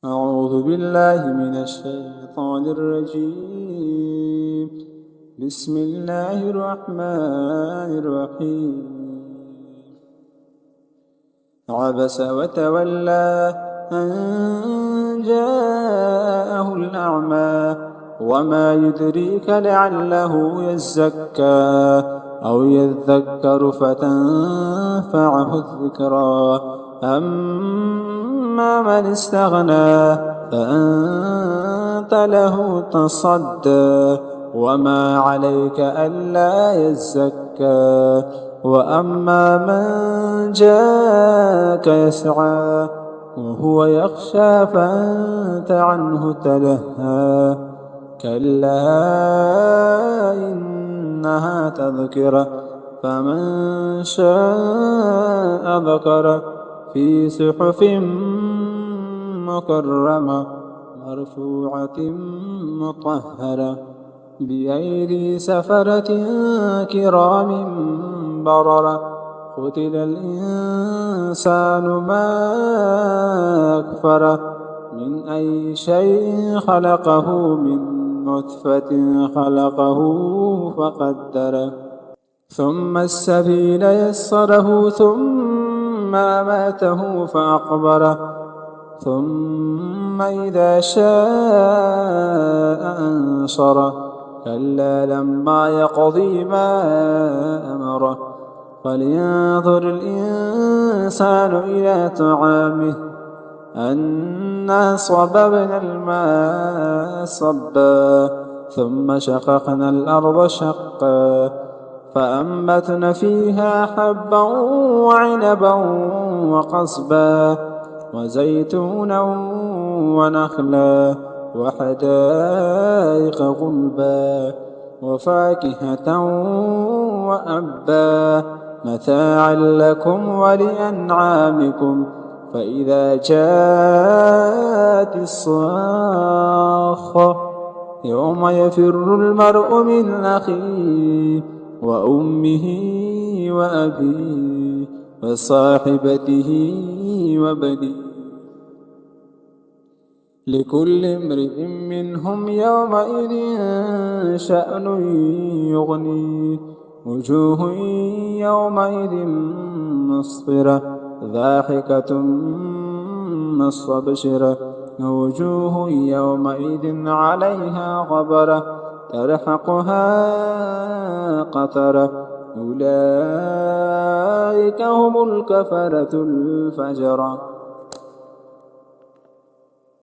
أعوذ بالله من الشيطان الرجيم. بسم الله الرحمن الرحيم. عبس وتولى أن جاءه الأعمى وما يدريك لعله يزكى أو يذكر فتنفعه الذكرى. أما من استغنى فأنت له تصدى وما عليك ألا يزكى. وأما من جاءك يسعى وهو يخشى فأنت عنه تلهى. كلا إنها تذكرة فمن شاء ذكره في صحف مكرمة مرفوعة مطهرة بأيدي سفرة كرام بررة. قتل الإنسان ما أكفره من أي شيء خلقه من نطفة خلقه فقدره ثم السبيل يسره ثم أماته فأقبره ثم إذا شاء أنشره. كلا لما يقضي ما أمره. فلينظر الإنسان إلى طعامه أنا صببنا الماء صبا ثم شققنا الأرض شقا فأنبتنا فيها حبا وعنبا وقصبا وزيتونا ونخلا وحدائق غلبا وفاكهة وأبا متاعا لكم ولأنعامكم. فإذا جاءت الصاخة يوم يفر المرء من أخيه وأمه وأبيه وصاحبته وبنيه لكل امرئ منهم يومئذ شأن يغنيه. وجوه يومئذ مسفرة ضاحكة مستبشرة وجوه يومئذ عليها غبرة ترهقها قترة. أولئك هم الكفرة الفجرة.